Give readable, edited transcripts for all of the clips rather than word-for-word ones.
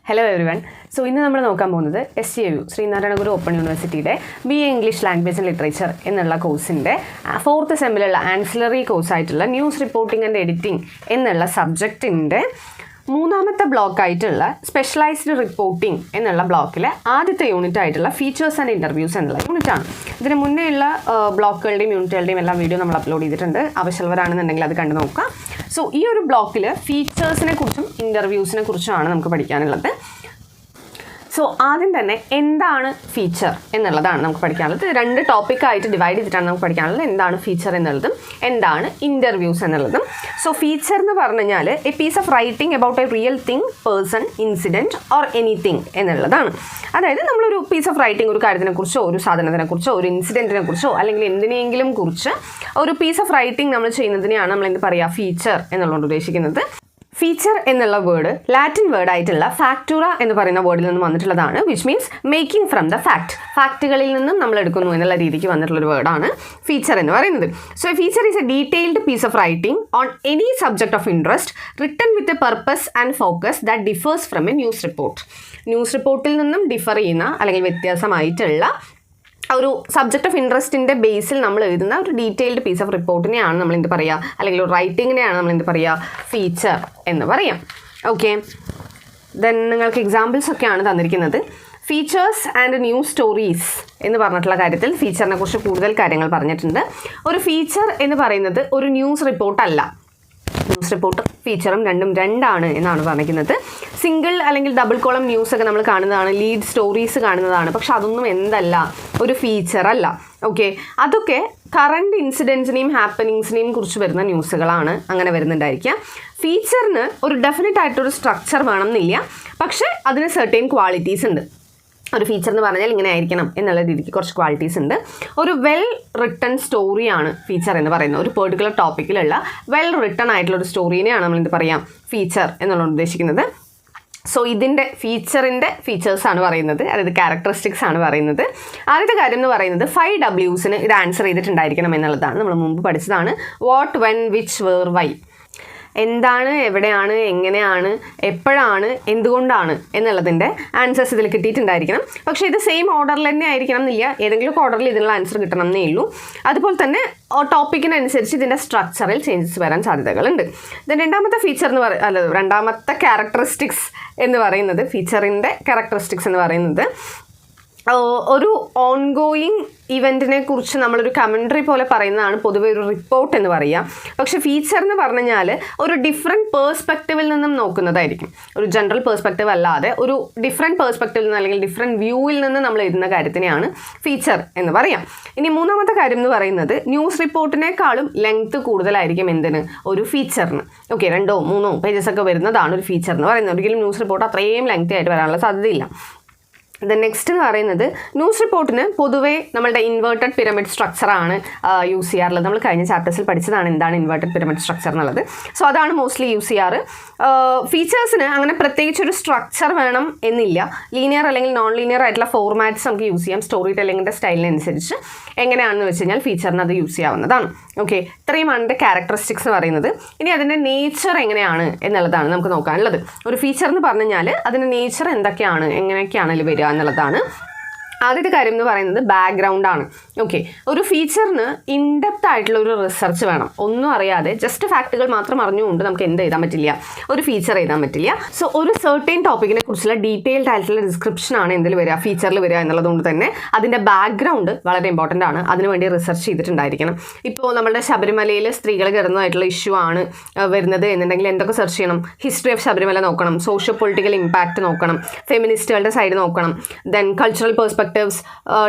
Hello everyone. So ഇന്ന് നമ്മൾ നോക്കാൻ പോകുന്നത് SCAU ശ്രീനാരായണ ഗുരു ഓപ്പൺ യൂണിവേഴ്സിറ്റിയുടെ BA English language and literature എന്നുള്ള കോഴ്സിൻ്റെ 4th സെമ്മിലുള്ള ആൻസിലറി കോഴ്സായിട്ടുള്ള ന്യൂസ് റിപ്പോർട്ടിംഗ് ആൻഡ് എഡിറ്റിംഗ് എന്നുള്ള സബ്ജക്റ്റിൻ്റെ 3ാമത്തെ ബ്ലോക്കായിട്ടുള്ള സ്പെഷ്യലൈസ്ഡ് റിപ്പോർട്ടിംഗ് എന്നുള്ള ബ്ലോക്കിലെ ആദ്യത്തെ യൂണിറ്റ് ആയിട്ടുള്ള ഫീച്ചേഴ്സ് ആൻഡ് ഇൻ്റർവ്യൂസ് എന്നുള്ള യൂണിറ്റാണ്. ഇതിന് മുന്നേ ഉള്ള ബ്ലോക്കുകളുടെയും യൂണിറ്റുകളുടെയും എല്ലാം വീഡിയോ നമ്മൾ അപ്ലോഡ് ചെയ്തിട്ടുണ്ട്. ആവശ്യമുള്ളവരാണെന്നുണ്ടെങ്കിൽ അത് കണ്ടു നോക്കാം. സോ ഈ ഒരു ബ്ലോക്കിൽ ഫീച്ചേഴ്സിനെ കുറിച്ചും ഇൻ്റർവ്യൂസിനെ കുറിച്ചുമാണ് നമുക്ക് പഠിക്കാനുള്ളത്. സോ ആദ്യം തന്നെ എന്താണ് ഫീച്ചർ എന്നുള്ളതാണ് നമുക്ക് പഠിക്കാനുള്ളത്. 2 ടോപ്പിക്കായിട്ട് ഡിവൈഡ് ചെയ്തിട്ടാണ് നമുക്ക് പഠിക്കാനുള്ളത്. എന്താണ് ഫീച്ചർ എന്നുള്ളതും എന്താണ് ഇൻ്റർവ്യൂസ് എന്നുള്ളതും. സോ ഫീച്ചർ എന്ന് പറഞ്ഞു കഴിഞ്ഞാൽ a piece of writing about a real thing, person, incident or anything എന്നുള്ളതാണ്. അതായത് നമ്മളൊരു പീസ് ഓഫ് റൈറ്റിംഗ് ഒരു കാര്യത്തിനെ കുറിച്ചോ ഒരു സാധനത്തിനെ കുറിച്ചോ ഒരു ഇൻസിഡൻറ്റിനെ കുറിച്ചോ അല്ലെങ്കിൽ എന്തിനെങ്കിലും കുറിച്ച് ഒരു പീസ് ഓഫ് റൈറ്റിംഗ് നമ്മൾ ചെയ്യുന്നതിനെയാണ് നമ്മൾ എന്ത് പറയുക, ഫീച്ചർ എന്നുള്ളത് ഉദ്ദേശിക്കുന്നത്. ഫീച്ചർ എന്നുള്ള വേർഡ് ലാറ്റിൻ വേർഡ് ആയിട്ടുള്ള ഫാക്ടൂറ എന്ന് പറയുന്ന വേർഡിൽ നിന്ന് വന്നിട്ടുള്ളതാണ്. Which means making from the fact, ഫാക്റ്റുകളിൽ നിന്നും നമ്മൾ എടുക്കുന്നു എന്നുള്ള രീതിക്ക് വന്നിട്ടുള്ളൊരു വേർഡാണ് ഫീച്ചർ എന്ന് പറയുന്നത്. So feature is a detailed piece of writing on any subject of interest written with a purpose and focus that differs from a news report. News റിപ്പോർട്ടിൽ നിന്നും ഡിഫർ ചെയ്യുന്ന അല്ലെങ്കിൽ വ്യത്യാസമായിട്ടുള്ള ഒരു സബ്ജക്ട് ഓഫ് ഇൻട്രസ്റ്റിൻ്റെ ബേസിൽ നമ്മൾ എഴുതുന്ന ഒരു ഡീറ്റെയിൽഡ് പീസ് ഓഫ് റിപ്പോർട്ടിനെയാണ് നമ്മൾ എന്ത് പറയുക, അല്ലെങ്കിൽ ഒരു റൈറ്റിങ്ങിനെയാണ് നമ്മൾ എന്ത് പറയുക, ഫീച്ചർ എന്ന് പറയാം. ഓക്കെ, ദെൻ നിങ്ങൾക്ക് എക്സാമ്പിൾസ് ഒക്കെയാണ് തന്നിരിക്കുന്നത്. ഫീച്ചേഴ്സ് ആൻഡ് ന്യൂസ് സ്റ്റോറീസ് എന്ന് പറഞ്ഞിട്ടുള്ള കാര്യത്തിൽ ഫീച്ചറിനെ കുറിച്ച് കൂടുതൽ കാര്യങ്ങൾ പറഞ്ഞിട്ടുണ്ട്. ഒരു ഫീച്ചർ എന്ന് പറയുന്നത് ഒരു ന്യൂസ് റിപ്പോർട്ടല്ല. ന്യൂസ് റിപ്പോർട്ടും ഫീച്ചറും രണ്ടാണ് എന്നാണ് പറഞ്ഞിരിക്കുന്നത്. സിംഗിൾ അല്ലെങ്കിൽ ഡബിൾ കോളം ന്യൂസ് ഒക്കെ നമ്മൾ കാണുന്നതാണ്, ലീഡ് സ്റ്റോറീസ് കാണുന്നതാണ്. പക്ഷെ അതൊന്നും എന്തല്ല, ഒരു ഫീച്ചർ അല്ല. ഓക്കെ, അതൊക്കെ കറണ്ട് ഇൻസിഡൻസിനെയും ഹാപ്പനിങ്സിനെയും കുറിച്ച് വരുന്ന ന്യൂസുകളാണ് അങ്ങനെ വരുന്നുണ്ടായിരിക്കുക. ഫീച്ചറിന് ഒരു ഡെഫിനറ്റ് ആയിട്ടൊരു സ്ട്രക്ചർ വേണമെന്നില്ല, പക്ഷേ അതിന് സെർട്ടൈൻ ക്വാളിറ്റീസ് ഉണ്ട്. ഒരു ഫീച്ചർ എന്ന് പറഞ്ഞാൽ ഇങ്ങനെ ആയിരിക്കണം എന്നുള്ള രീതിക്ക് കുറച്ച് ക്വാളിറ്റീസ് ഉണ്ട്. ഒരു വെൽ റിട്ടൺ സ്റ്റോറിയാണ് ഫീച്ചർ എന്ന് പറയുന്നത്. ഒരു പെർട്ടിക്കുലർ ടോപ്പിക്കിലുള്ള വെൽ റിട്ടൺ ആയിട്ടുള്ള ഒരു സ്റ്റോറീനെയാണ് നമ്മൾ എന്ത് പറയാം, ഫീച്ചർ എന്നുള്ളത് ഉദ്ദേശിക്കുന്നത്. സോ ഇതിൻ്റെ ഫീച്ചറിൻ്റെ ഫീച്ചേഴ്സാണ് പറയുന്നത്, അതായത് ക്യാരക്ടറിസ്റ്റിക്സ് ആണ് പറയുന്നത്. ആദ്യത്തെ കാര്യം എന്ന് പറയുന്നത് 5 W's ഇത് ആൻസർ ചെയ്തിട്ടുണ്ടായിരിക്കണം എന്നുള്ളതാണ്. നമ്മൾ മുമ്പ് പഠിച്ചതാണ്. What, when, which, where, why. എന്താണ്, എവിടെയാണ്, എങ്ങനെയാണ്, എപ്പോഴാണ്, എന്തുകൊണ്ടാണ് എന്നുള്ളതിൻ്റെ ആൻസേഴ്സ് ഇതിൽ കിട്ടിയിട്ടുണ്ടായിരിക്കണം. പക്ഷേ ഇത് സെയിം ഓർഡറിൽ തന്നെ ആയിരിക്കണം എന്നില്ല, ഏതെങ്കിലും ഓർഡറിൽ ഇതിനുള്ള ആൻസർ കിട്ടണം എന്നേ ഉള്ളൂ. അതുപോലെ തന്നെ ടോപ്പിക്കിനനുസരിച്ച് ഇതിൻ്റെ സ്ട്രക്ചറിൽ ചേഞ്ചസ് വരാൻ സാധ്യതകളുണ്ട്. രണ്ടാമത്തെ ഫീച്ചർ എന്ന് രണ്ടാമത്തെ ക്യാരക്ടറിസ്റ്റിക്സ് എന്ന് പറയുന്നത്, ഫീച്ചറിൻ്റെ ക്യാരക്ടറിസ്റ്റിക്സ് എന്ന് പറയുന്നത് ഒരു ഓൺഗോയിങ് ഇവൻറ്റിനെ കുറിച്ച് നമ്മളൊരു കമൻട്രി പോലെ പറയുന്നതാണ് പൊതുവെ ഒരു റിപ്പോർട്ട് എന്ന് പറയുക. പക്ഷേ ഫീച്ചർ എന്ന് പറഞ്ഞു കഴിഞ്ഞാൽ ഒരു ഡിഫറെൻറ്റ് പേഴ്സ്പെക്റ്റീവിൽ നിന്നും നോക്കുന്നതായിരിക്കും. ഒരു ജനറൽ പേഴ്സ്പെക്റ്റീവ് അല്ലാതെ ഒരു ഡിഫറെൻറ്റ് പേഴ്സ്പെക്റ്റീവിൽ നിന്ന് അല്ലെങ്കിൽ ഡിഫറെൻറ്റ് വ്യൂവിൽ നിന്ന് നമ്മൾ എഴുതുന്ന കാര്യത്തിനെയാണ് ഫീച്ചർ എന്ന് പറയാം. ഇനി 3ാമത്തെ കാര്യം എന്ന് പറയുന്നത് ന്യൂസ് റിപ്പോർട്ടിനേക്കാളും ലെങ്ത്ത് കൂടുതലായിരിക്കും എന്തിന്, ഒരു ഫീച്ചറിന്. ഓക്കെ, 2 or 3 പേജസ് ഒക്കെ വരുന്നതാണ് ഒരു ഫീച്ചർ എന്ന് പറയുന്നത്. ഒരിക്കലും ന്യൂസ് റിപ്പോർട്ട് അത്രയും ലെങ്തി ആയിട്ട് വരാനുള്ള സാധ്യതയില്ല. നെക്സ്റ്റ് എന്ന് പറയുന്നത് ന്യൂസ് റിപ്പോർട്ടിന് പൊതുവേ നമ്മളുടെ ഇൻവേർട്ടഡ് പിരമിഡ് സ്ട്രക്ചറാണ് യൂസ് ചെയ്യാറുള്ളത്. നമ്മൾ കഴിഞ്ഞ ചാപ്റ്റേഴ്സിൽ പഠിച്ചതാണ് എന്താണ് ഇൻവേർട്ടഡ് പിരമിഡ് സ്ട്രക്ചർ എന്നുള്ളത്. സോ അതാണ് മോസ്റ്റ്ലി യൂസ് ചെയ്യാറ്. ഫീച്ചേഴ്സിന് അങ്ങനെ പ്രത്യേകിച്ചൊരു സ്ട്രക്ചർ വേണം എന്നില്ല. ലീനിയർ അല്ലെങ്കിൽ നോൺ ലീനിയർ ആയിട്ടുള്ള ഫോർമാറ്റ്സ് നമുക്ക് യൂസ് ചെയ്യാം. സ്റ്റോറി ടെല്ലിങ്ങിൻ്റെ സ്റ്റൈലിനനുസരിച്ച് എങ്ങനെയാണെന്ന് വെച്ച് കഴിഞ്ഞാൽ ഫീച്ചറിന് അത് യൂസ് ചെയ്യാവുന്നതാണ്. ഓക്കെ, ഇത്രയുമാണ് എൻ്റെ ക്യാരക്ടറിസ്റ്റിക്സ് എന്ന് പറയുന്നത്. ഇനി അതിൻ്റെ നേച്ചർ എങ്ങനെയാണ് എന്നുള്ളതാണ് നമുക്ക് നോക്കാനുള്ളത്. ഒരു ഫീച്ചർ എന്ന് പറഞ്ഞു കഴിഞ്ഞാൽ അതിൻ്റെ നേച്ചർ എന്തൊക്കെയാണ്, എങ്ങനെയൊക്കെയാണ് അതിൽ വരിക എന്നുള്ളതാണ്. ആദ്യത്തെ കാര്യം എന്ന് പറയുന്നത് ബാക്ക്ഗ്രൗണ്ടാണ്. ഓക്കെ, ഒരു ഫീച്ചറിന് ഇൻഡെപ്ത് ആയിട്ടുള്ള ഒരു റിസർച്ച് വേണം. ഒന്നും അറിയാതെ ജസ്റ്റ് ഫാക്റ്റുകൾ മാത്രം അറിഞ്ഞുകൊണ്ട് നമുക്ക് എന്ത് എഴുതാൻ പറ്റില്ല, ഒരു ഫീച്ചർ എഴുതാൻ പറ്റില്ല. സോ ഒരു സെർട്ടൈൻ ടോപ്പിക്കിനെ കുറിച്ചുള്ള ഡീറ്റെയിൽഡ് ആയിട്ടുള്ള ഡിസ്ക്രിപ്ഷനാണ് എന്തിൽ വരിക, ഫീച്ചറിൽ വരിക എന്നുള്ളതുകൊണ്ട് തന്നെ അതിൻ്റെ ബാക്ക്ഗ്രൗണ്ട് വളരെ ഇമ്പോർട്ടൻ്റ് ആണ്. അതിനുവേണ്ടി റിസർച്ച് ചെയ്തിട്ടുണ്ടായിരിക്കണം. ഇപ്പോൾ നമ്മുടെ ശബരിമലയിൽ സ്ത്രീകൾ കയറുന്നതായിട്ടുള്ള ഇഷ്യൂ ആണ് വരുന്നത് എന്നുണ്ടെങ്കിൽ എന്തൊക്കെ സെർച്ച് ചെയ്യണം, ഹിസ്റ്ററി ഓഫ് ശബരിമല നോക്കണം, സോഷ്യോ പൊളിറ്റിക്കൽ ഇമ്പാക്റ്റ് നോക്കണം, ഫെമിനിസ്റ്റുകളുടെ സൈഡ് നോക്കണം, ദെൻ കൾച്ചറൽ പെർസ്പെക്റ്റീവ്സ്,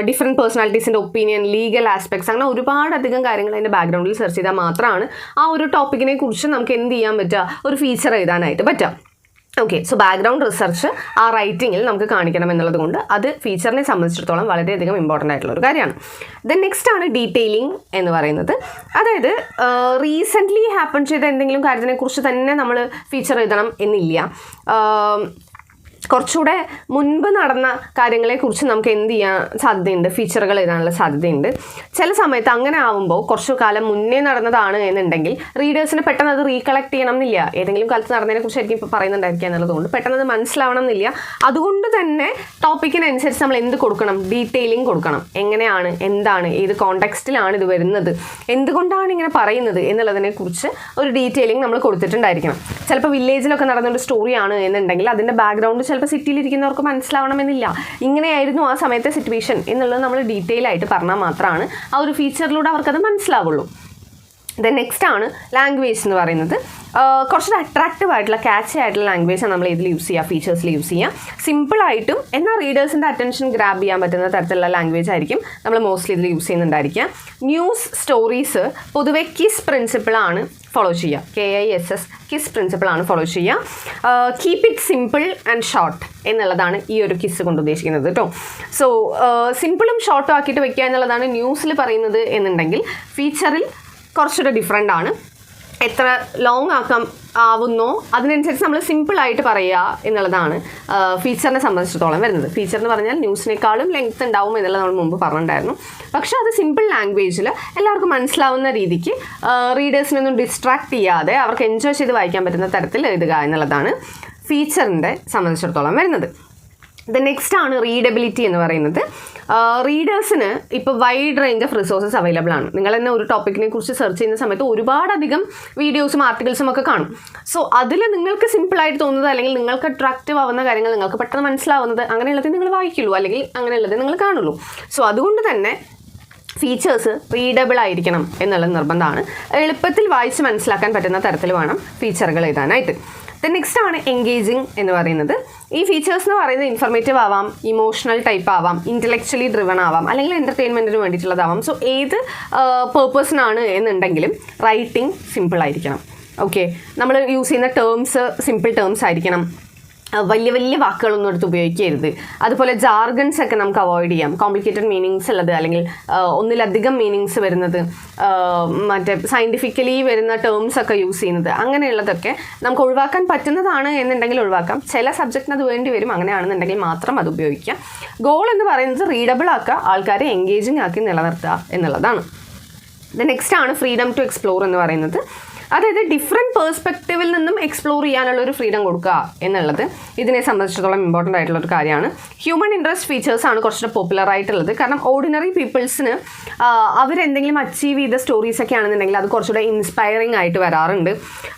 ഡിഫറെൻറ്റ് പേഴ്സണാലിറ്റീസിൻ്റെ ഒപ്പീനിയൻ, ലീഗൽ ആസ്പെക്ട്സ്, അങ്ങനെ ഒരുപാടധികം കാര്യങ്ങൾ അതിൻ്റെ ബാക്ക്ഗ്രൗണ്ടിൽ സെർച്ച് ചെയ്താൽ മാത്രമാണ് ആ ഒരു ടോപ്പിക്കിനെ കുറിച്ച് നമുക്ക് എന്ത് ചെയ്യാൻ പറ്റുക, ഒരു ഫീച്ചർ എഴുതാനായിട്ട് പറ്റുക. ഓക്കെ, സോ ബാക്ക്ഗ്രൗണ്ട് റിസർച്ച് ആ റൈറ്റിങ്ങിൽ നമുക്ക് കാണിക്കണം എന്നുള്ളത് കൊണ്ട് അത് ഫീച്ചറിനെ സംബന്ധിച്ചിടത്തോളം വളരെയധികം ഇമ്പോർട്ടൻ്റ് ആയിട്ടുള്ള ഒരു കാര്യമാണ്. ദെൻ നെക്സ്റ്റ് ആണ് ഡീറ്റെയിലിംഗ് എന്ന് പറയുന്നത്. അതായത് റീസെൻ്റ്ലി ഹാപ്പൺ ചെയ്ത എന്തെങ്കിലും കാര്യത്തിനെക്കുറിച്ച് തന്നെ നമ്മൾ ഫീച്ചർ എഴുതണം എന്നില്ല. കുറച്ചുകൂടെ മുൻപ് നടന്ന കാര്യങ്ങളെക്കുറിച്ച് നമുക്ക് എന്ത് ചെയ്യാൻ സാധ്യതയുണ്ട്, ഫീച്ചറുകൾ എഴുതാനുള്ള സാധ്യതയുണ്ട്. ചില സമയത്ത് അങ്ങനെ ആവുമ്പോൾ കുറച്ചു കാലം മുന്നേ നടന്നതാണ് എന്നുണ്ടെങ്കിൽ റീഡേഴ്സിന് പെട്ടെന്ന് അത് റീകളക്ട് ചെയ്യണം എന്നില്ല. ഏതെങ്കിലും കാലത്ത് നടന്നതിനെ കുറിച്ചായിരിക്കും ഇപ്പോൾ പറയുന്നുണ്ടായിരിക്കുക എന്നുള്ളതുകൊണ്ട് പെട്ടെന്ന് അത് മനസ്സിലാവണം എന്നില്ല. അതുകൊണ്ട് തന്നെ ടോപ്പിക്കിനനുസരിച്ച് നമ്മൾ എന്ത് കൊടുക്കണം, ഡീറ്റെയിലിംഗ് കൊടുക്കണം. എങ്ങനെയാണ്, എന്താണ്, ഏത് കോണ്ടെക്സ്റ്റിലാണ് ഇത് വരുന്നത്, എന്തുകൊണ്ടാണ് ഇങ്ങനെ പറയുന്നത് എന്നുള്ളതിനെ കുറിച്ച് ഒരു ഡീറ്റെയിലിംഗ് നമ്മൾ കൊടുത്തിട്ടുണ്ടായിരിക്കണം. ചിലപ്പോൾ വില്ലേജിലൊക്കെ നടന്നൊരു സ്റ്റോറിയാണ് എന്നുണ്ടെങ്കിൽ അതിൻ്റെ ബാക്ക്ഗ്രൗണ്ട് ചിലപ്പോൾ സിറ്റിയിലിരിക്കുന്നവർക്ക് മനസ്സിലാവണമെന്നില്ല. ഇങ്ങനെയായിരുന്നു ആ സമയത്തെ സിറ്റുവേഷൻ എന്നുള്ളത് നമ്മൾ ഡീറ്റെയിൽ ആയിട്ട് പറഞ്ഞാൽ മാത്രമാണ് ആ ഒരു ഫീച്ചറിലൂടെ അവർക്കത് മനസ്സിലാവുള്ളൂ. ദെൻ നെക്സ്റ്റ് ആണ് ലാംഗ്വേജ് എന്ന് പറയുന്നത്. കുറച്ചൊരു അട്രാക്റ്റീവ് ആയിട്ടുള്ള ക്യാച്ചി ആയിട്ടുള്ള ലാംഗ്വേജാണ് നമ്മൾ ഇതിൽ യൂസ് ചെയ്യുക, ഫീച്ചേഴ്സിൽ യൂസ് ചെയ്യുക. സിമ്പിളായിട്ടും എന്നാൽ റീഡേഴ്സിൻ്റെ അറ്റൻഷൻ ഗ്രാബ് ചെയ്യാൻ പറ്റുന്ന തരത്തിലുള്ള ലാംഗ്വേജ് ആയിരിക്കും നമ്മൾ മോസ്റ്റ്ലി ഇതിൽ യൂസ് ചെയ്യുന്നുണ്ടായിരിക്കുക. ന്യൂസ് സ്റ്റോറീസ് പൊതുവെ കിസ് പ്രിൻസിപ്പിളാണ് ഫോളോ ചെയ്യുക. KISS കിസ് പ്രിൻസിപ്പിളാണ് ഫോളോ ചെയ്യുക. Keep it simple and short എന്നുള്ളതാണ് ഈ ഒരു കിസ് കൊണ്ട് ഉദ്ദേശിക്കുന്നത് കേട്ടോ. സോ സിമ്പിളും ഷോർട്ടും ആക്കിയിട്ട് വെക്കുക എന്നുള്ളതാണ് ന്യൂസിൽ പറയുന്നത് എന്നുണ്ടെങ്കിൽ ഫീച്ചറിൽ കുറച്ചുകൂടെ ഡിഫറെൻ്റ് ആണ്. എത്ര ലോങ് ആവുന്നോ അതിനനുസരിച്ച് നമ്മൾ സിമ്പിളായിട്ട് പറയുക എന്നുള്ളതാണ് ഫീച്ചറിനെ സംബന്ധിച്ചിടത്തോളം വരുന്നത്. ഫീച്ചർ എന്ന് പറഞ്ഞാൽ ന്യൂസിനേക്കാളും ലെങ്ത് ഉണ്ടാവും എന്നുള്ളത് നമ്മൾ മുമ്പ് പറഞ്ഞിട്ടുണ്ടായിരുന്നു. പക്ഷേ അത് സിമ്പിൾ ലാംഗ്വേജിൽ എല്ലാവർക്കും മനസ്സിലാവുന്ന രീതിക്ക് റീഡേഴ്സിനൊന്നും ഡിസ്ട്രാക്ട് ചെയ്യാതെ അവർക്ക് എൻജോയ് ചെയ്ത് വായിക്കാൻ പറ്റുന്ന തരത്തിൽ എഴുതുക എന്നുള്ളതാണ് ഫീച്ചറിൻ്റെ സംബന്ധിച്ചിടത്തോളം വരുന്നത്. നെക്സ്റ്റ് ആണ് റീഡബിലിറ്റി എന്ന് പറയുന്നത്. റീഡേഴ്സിന് ഇപ്പോൾ wide range of resources available ആണ്. നിങ്ങൾ തന്നെ ഒരു ടോപ്പിക്കിനെ കുറിച്ച് സെർച്ച് ചെയ്യുന്ന സമയത്ത് ഒരുപാടധികം വീഡിയോസും ആർട്ടിക്കിൾസും ഒക്കെ കാണും. സോ അതിൽ നിങ്ങൾക്ക് സിമ്പിളായിട്ട് തോന്നുന്നത് അല്ലെങ്കിൽ നിങ്ങൾക്ക് അട്രാക്റ്റീവ് ആവുന്ന കാര്യങ്ങൾ, നിങ്ങൾക്ക് പെട്ടെന്ന് മനസ്സിലാവുന്നത്, അങ്ങനെയുള്ളത് നിങ്ങൾ വായിക്കുള്ളൂ അല്ലെങ്കിൽ അങ്ങനെയുള്ളത് നിങ്ങൾ കാണുള്ളൂ. സോ അതുകൊണ്ട് തന്നെ ഫീച്ചേഴ്സ് റീഡബിൾ ആയിരിക്കണം എന്നുള്ളത് നിർബന്ധമാണ്. എളുപ്പത്തിൽ വായിച്ച് മനസ്സിലാക്കാൻ പറ്റുന്ന തരത്തിൽ വേണം ഫീച്ചറുകൾ എഴുതാനായിട്ട്. നെക്സ്റ്റ് ആണ് എൻഗേജിങ് എന്ന് പറയുന്നത്. ഈ ഫീച്ചേഴ്സ് എന്ന് പറയുന്നത് ഇൻഫർമേറ്റീവ് ആവാം, ഇമോഷണൽ ടൈപ്പ് ആവാം, ഇൻ്റലക്ച്വലി ഡ്രിവൺ ആവാം, അല്ലെങ്കിൽ എൻ്റർടൈൻമെൻറ്റിന് വേണ്ടിയിട്ടുള്ളതാവാം. സോ ഏത് പേർപ്പസിനാണ് എന്നുണ്ടെങ്കിലും റൈറ്റിംഗ് സിമ്പിൾ ആയിരിക്കണം. ഓക്കെ, നമ്മൾ യൂസ് ചെയ്യുന്ന ടേംസ് സിമ്പിൾ ടേംസ് ആയിരിക്കണം. വലിയ വലിയ വാക്കുകളൊന്നും എടുത്ത് ഉപയോഗിക്കരുത്. അതുപോലെ ജാർഗൺസ് ഒക്കെ നമുക്ക് അവോയ്ഡ് ചെയ്യാം. കോംപ്ലിക്കേറ്റഡ് മീനിങ്സ് ഉള്ളത് അല്ലെങ്കിൽ ഒന്നിലധികം മീനിങ്സ് വരുന്നത്, മറ്റേ സയൻറ്റിഫിക്കലി വരുന്ന ടേംസ് ഒക്കെ യൂസ് ചെയ്യുന്നത്, അങ്ങനെയുള്ളതൊക്കെ നമുക്ക് ഒഴിവാക്കാൻ പറ്റുന്നതാണ് എന്നുണ്ടെങ്കിൽ ഒഴിവാക്കാം. ചില സബ്ജക്റ്റിന് അത് വേണ്ടി വരും. അങ്ങനെയാണെന്നുണ്ടെങ്കിൽ മാത്രം അത് ഉപയോഗിക്കാം. ഗോൾ എന്ന് പറയുന്നത് റീഡബിൾ ആക്കുക, ആൾക്കാരെ എൻഗേജിങ് ആക്കി നിലനിർത്തുക എന്നുള്ളതാണ്. നെക്സ്റ്റ് ആണ് ഫ്രീഡം ടു എക്സ്പ്ലോർ എന്ന് പറയുന്നത്. അതായത് ഡിഫറെൻറ്റ് പേഴ്സ്പെക്റ്റീവിൽ നിന്നും എക്സ്പ്ലോർ ചെയ്യാനുള്ള ഒരു ഫ്രീഡം കൊടുക്കുക എന്നുള്ളത് ഇതിനെ സംബന്ധിച്ചിടത്തോളം ഇമ്പോർട്ടൻ്റ് ആയിട്ടുള്ള ഒരു കാര്യമാണ്. ഹ്യൂമൻ ഇൻട്രസ്റ്റ് ഫീച്ചേഴ്സാണ് കുറച്ചുകൂടെ പോപ്പുലർ ആയിട്ടുള്ളത്. കാരണം ഓർഡിനറി പീപ്പിൾസിന് അവരെന്തെങ്കിലും അച്ചീവ് ചെയ്ത സ്റ്റോറീസൊക്കെ ആണെന്നുണ്ടെങ്കിൽ അത് കുറച്ചുകൂടെ ഇൻസ്പയറിംഗ് ആയിട്ട് വരാറുണ്ട്.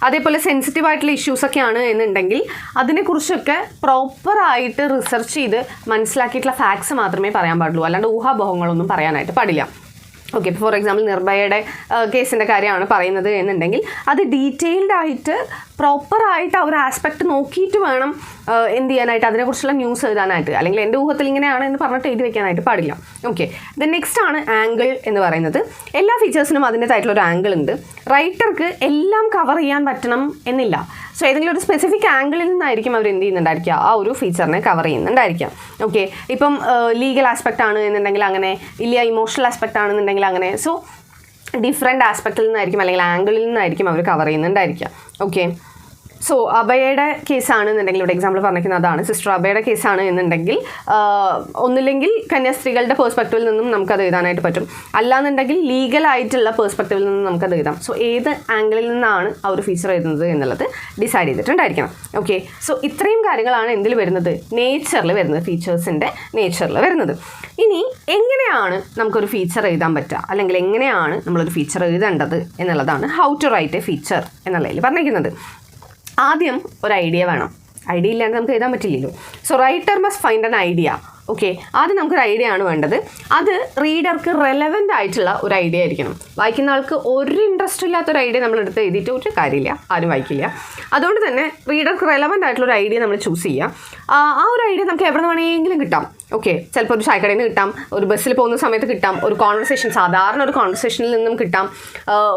അതേപോലെ സെൻസിറ്റീവ് ആയിട്ടുള്ള ഇഷ്യൂസൊക്കെ ആണ് എന്നുണ്ടെങ്കിൽ അതിനെക്കുറിച്ചൊക്കെ പ്രോപ്പറായിട്ട് റിസർച്ച് ചെയ്ത് മനസ്സിലാക്കിയിട്ടുള്ള ഫാക്ട്സ് മാത്രമേ പറയാൻ പാടുള്ളൂ. അല്ലാണ്ട് ഊഹാപോഹങ്ങളൊന്നും പറയാനായിട്ട് പാടില്ല. ഓക്കെ, ഇപ്പോൾ ഫോർ എക്സാമ്പിൾ നിർഭയയുടെ കേസിൻ്റെ കാര്യമാണ് പറയുന്നത് എന്നുണ്ടെങ്കിൽ അത് ഡീറ്റെയിൽഡ് ആയിട്ട് പ്രോപ്പറായിട്ട് ആ ഒരു ആസ്പെക്റ്റ് നോക്കിയിട്ട് വേണം എന്ത് ചെയ്യാനായിട്ട്, അതിനെക്കുറിച്ചുള്ള ന്യൂസ് എഴുതാനായിട്ട്. അല്ലെങ്കിൽ എൻ്റെ ഊഹത്തിൽ ഇങ്ങനെയാണ് എന്ന് പറഞ്ഞിട്ട് എഴുതി വെക്കാനായിട്ട് പാടില്ല. ഓക്കെ, നെക്സ്റ്റ് ആണ് ആംഗിൾ എന്ന് പറയുന്നത്. എല്ലാ ഫീച്ചേഴ്സിനും അതിൻ്റെതായിട്ടുള്ളൊരു ആംഗിൾ ഉണ്ട്. റൈറ്റർക്ക് എല്ലാം കവർ ചെയ്യാൻ പറ്റണം എന്നില്ല. സോ ഏതെങ്കിലും ഒരു സ്പെസിഫിക് ആംഗിളിൽ നിന്നായിരിക്കും അവർ എന്ത് ചെയ്യുന്നുണ്ടായിരിക്കുക, ആ ഒരു ഫീച്ചറിനെ കവർ ചെയ്യുന്നുണ്ടായിരിക്കാം. ഓക്കെ, ഇപ്പം ലീഗൽ ആസ്പെക്റ്റ് ആണ് എന്നുണ്ടെങ്കിൽ അങ്ങനെ, ഇല്ല ഇമോഷണൽ ആസ്പെക്റ്റ് ആണെന്നുണ്ടെങ്കിൽ അങ്ങനെ. സോ ഡിഫറെൻറ്റ് ആസ്പെക്റ്റിൽ നിന്നായിരിക്കും അല്ലെങ്കിൽ ആംഗിളിൽ നിന്നായിരിക്കും അവർ കവർ ചെയ്യുന്നുണ്ടായിരിക്കുക. ഓക്കെ, സോ അഭയയുടെ കേസാണ് എന്നുണ്ടെങ്കിൽ ഇവിടെ എക്സാമ്പിൾ പറഞ്ഞിരിക്കുന്നത് അതാണ്. സിസ്റ്റർ അഭയയുടെ കേസാണ് എന്നുണ്ടെങ്കിൽ ഒന്നില്ലെങ്കിൽ കന്യാസ്ത്രീകളുടെ പേഴ്സ്പെക്റ്റീവിൽ നിന്നും നമുക്കത് എഴുതാനായിട്ട് പറ്റും, അല്ലാന്നുണ്ടെങ്കിൽ ലീഗലായിട്ടുള്ള പേഴ്സ്പെക്റ്റീവിൽ നിന്നും നമുക്കത് എഴുതാം. സോ ഏത് ആംഗിളിൽ നിന്നാണ് ആ ഒരു ഫീച്ചർ എഴുതുന്നത് എന്നുള്ളത് ഡിസൈഡ് ചെയ്തിട്ടുണ്ടായിരിക്കണം. ഓക്കെ, സോ ഇത്രയും കാര്യങ്ങളാണ് എന്തിൽ വരുന്നത്, നേച്ചറിൽ വരുന്നത്, ഫീച്ചേഴ്സിൻ്റെ നേച്ചറിൽ വരുന്നത്. ഇനി എങ്ങനെയാണ് നമുക്കൊരു ഫീച്ചർ എഴുതാൻ പറ്റുക, അല്ലെങ്കിൽ എങ്ങനെയാണ് നമ്മളൊരു ഫീച്ചർ എഴുതേണ്ടത് എന്നുള്ളതാണ് how to write a feature എന്നുള്ളതിൽ പറഞ്ഞിരിക്കുന്നത്. ആദ്യം ഒരു ഐഡിയ വേണം. ഐഡിയ ഇല്ലാണ്ട് നമുക്ക് എഴുതാൻ പറ്റില്ലല്ലോ. So writer must find an idea. Okay, ആദ്യം നമുക്കൊരു ഐഡിയ ആണ് വേണ്ടത്. അത് റീഡർക്ക് റെലവൻ്റ് ആയിട്ടുള്ള ഒരു ഐഡിയ ആയിരിക്കണം. വായിക്കുന്ന ആൾക്ക് ഒരു ഇൻട്രസ്റ്റ് ഇല്ലാത്തൊരു ഐഡിയ നമ്മളെടുത്ത് എഴുതിയിട്ട് ഒരു കാര്യമില്ല, ആരും വായിക്കില്ല. അതുകൊണ്ട് തന്നെ റീഡർക്ക് റെലവൻ്റ് ആയിട്ടുള്ളൊരു ഐഡിയ നമ്മൾ ചൂസ് ചെയ്യുക. ആ ഒരു ഐഡിയ നമുക്ക് എവിടെ നിന്ന് വേണമെങ്കിലും കിട്ടാം. ഓക്കെ, ചിലപ്പോൾ ഒരു ചായക്കടയിൽ നിന്ന് കിട്ടാം, ഒരു ബസ്സിൽ പോകുന്ന സമയത്ത് കിട്ടാം, ഒരു കോൺവെർസേഷൻ, സാധാരണ ഒരു കോൺവെർസേഷനിൽ നിന്നും കിട്ടാം,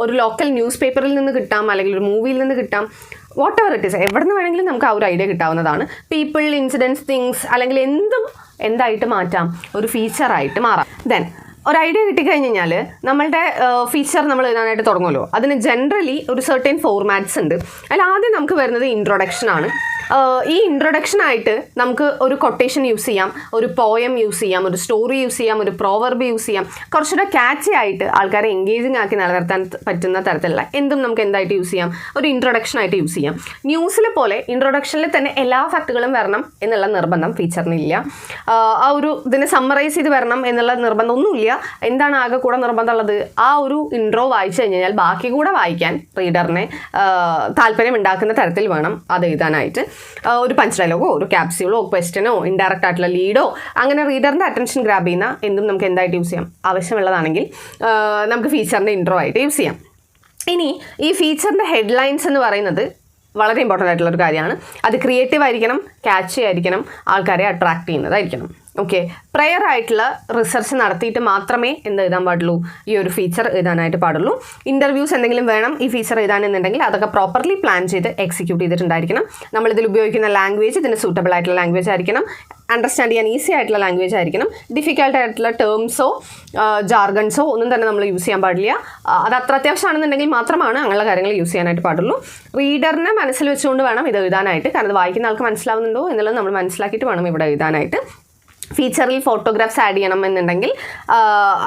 ഒരു ലോക്കൽ ന്യൂസ് പേപ്പറിൽ നിന്ന് കിട്ടാം, അല്ലെങ്കിൽ ഒരു മൂവിയിൽ നിന്ന് കിട്ടാം. വാട്ട് എവർ ഇറ്റ് ഈസ്, എവിടെ നിന്ന് വേണമെങ്കിലും നമുക്ക് ആ ഒരു ഐഡിയ കിട്ടാവുന്നതാണ്. പീപ്പിൾ, ഇൻസിഡൻസ്, തിങ്സ്, അല്ലെങ്കിൽ എന്തായിട്ട് മാറ്റാം, ഒരു ഫീച്ചറായിട്ട് മാറാം. ദെൻ ഒരു ഐഡിയ കിട്ടിക്കഴിഞ്ഞ് കഴിഞ്ഞാൽ നമ്മളുടെ ഫീച്ചർ നമ്മൾ എഴുതാനായിട്ട് തുടങ്ങുമല്ലോ. അതിന് ജനറലി ഒരു സർട്ടൻ ഫോർമാറ്റ്സ് ഉണ്ട്. അതിൽ ആദ്യം നമുക്ക് വരുന്നത് ഇൻട്രൊഡക്ഷൻ ആണ്. ഈ ഇൻട്രൊഡക്ഷനായിട്ട് നമുക്ക് ഒരു കൊട്ടേഷൻ യൂസ് ചെയ്യാം, ഒരു പോയം യൂസ് ചെയ്യാം, ഒരു സ്റ്റോറി യൂസ് ചെയ്യാം, ഒരു പ്രോവർബ് യൂസ് ചെയ്യാം. കുറച്ചുകൂടെ ക്യാച്ചി ആയിട്ട് ആൾക്കാരെ എൻഗേജിങ് ആക്കി നിലനിർത്താൻ പറ്റുന്ന തരത്തിലുള്ള എന്തും നമുക്ക് എന്തായിട്ട് യൂസ് ചെയ്യാം, ഒരു ഇൻട്രൊഡക്ഷൻ ആയിട്ട് യൂസ് ചെയ്യാം. ന്യൂസിലെ പോലെ ഇൻട്രൊഡക്ഷനിൽ തന്നെ എല്ലാ ഫാക്റ്റുകളും വരണം എന്നുള്ള നിർബന്ധം ഫീച്ചറിനില്ല. ആ ഒരു ഇതിനെ സമ്മറൈസ് ചെയ്ത് വരണം എന്നുള്ള നിർബന്ധമൊന്നുമില്ല. എന്താണ് ആകെ കൂടെ നിർബന്ധമുള്ളത്, ആ ഒരു ഇൻട്രോ വായിച്ചു കഴിഞ്ഞാൽ ബാക്കി കൂടെ വായിക്കാൻ റീഡറിനെ താല്പര്യം ഉണ്ടാക്കുന്ന തരത്തിൽ വേണം അത് എഴുതാനായിട്ട്. ഒരു പഞ്ച് ഡയലോഗോ ഒരു ക്യാപ്സ്യൂളോ ക്വസ്റ്റ്യനോ ഇൻഡയറക്റ്റ് ആയിട്ടുള്ള ലീഡോ അങ്ങനെ റീഡറിൻ്റെ അറ്റൻഷൻ ഗ്രാബ് ചെയ്യുന്ന എന്തും നമുക്ക് എന്തായിട്ട് യൂസ് ചെയ്യാം, ആവശ്യമുള്ളതാണെങ്കിൽ നമുക്ക് ഫീച്ചറിൻ്റെ ഇൻട്രോ ആയിട്ട് യൂസ് ചെയ്യാം. ഇനി ഈ ഫീച്ചറിൻ്റെ ഹെഡ്ലൈൻസ് എന്ന് പറയുന്നത് വളരെ ഇമ്പോർട്ടൻ്റ് ആയിട്ടുള്ളൊരു കാര്യമാണ്. അത് ക്രിയേറ്റീവ് ആയിരിക്കണം, ക്യാച്ചി ആയിരിക്കണം, ആൾക്കാരെ അട്രാക്ട് ചെയ്യുന്നതായിരിക്കണം. ഓക്കെ, പ്രയർ ആയിട്ടുള്ള റിസർച്ച് നടത്തിയിട്ട് മാത്രമേ എന്ത് എഴുതാൻ പാടുള്ളൂ, ഈ ഒരു ഫീച്ചർ എഴുതാനായിട്ട് പാടുള്ളൂ. ഇൻ്റർവ്യൂസ് എന്തെങ്കിലും വേണം ഈ ഫീച്ചർ എഴുതാനെന്നുണ്ടെങ്കിൽ അതൊക്കെ പ്രോപ്പർലി പ്ലാൻ ചെയ്ത് എക്സിക്യൂട്ട് ചെയ്തിട്ടുണ്ടായിരിക്കണം. നമ്മളിതിൽ ഉപയോഗിക്കുന്ന ലാംഗ്വേജ് ഇതിന് സൂട്ടബിൾ ആയിട്ടുള്ള ലാംഗ്വേജ് ആയിരിക്കണം, അണ്ടർസ്റ്റാൻഡ് ചെയ്യാൻ ഈസി ആയിട്ടുള്ള ലാംഗ്വേജ് ആയിരിക്കണം. ഡിഫിക്കൽട്ട് ആയിട്ടുള്ള ടേംസോ ജാർഗൺസോ ഒന്നും തന്നെ നമ്മൾ യൂസ് ചെയ്യാൻ പാടില്ല. അത് അത്ര അത്യാവശ്യമാണെന്നുണ്ടെങ്കിൽ മാത്രമാണ് അങ്ങനെയുള്ള കാര്യങ്ങൾ യൂസ് ചെയ്യാനായിട്ട് പാടുള്ളൂ. റീഡറിനെ മനസ്സിൽ വെച്ചുകൊണ്ട് വേണം ഇത് എഴുതാനായിട്ട്. കാരണം ഇത് വായിക്കുന്ന ആൾക്ക് മനസ്സിലാവുന്നുണ്ടോ എന്നുള്ളത് നമ്മൾ മനസ്സിലാക്കിയിട്ട് വേണം ഇവിടെ എഴുതാനായിട്ട്. ഫീച്ചറിൽ ഫോട്ടോഗ്രാഫ്സ് ആഡ് ചെയ്യണം എന്നുണ്ടെങ്കിൽ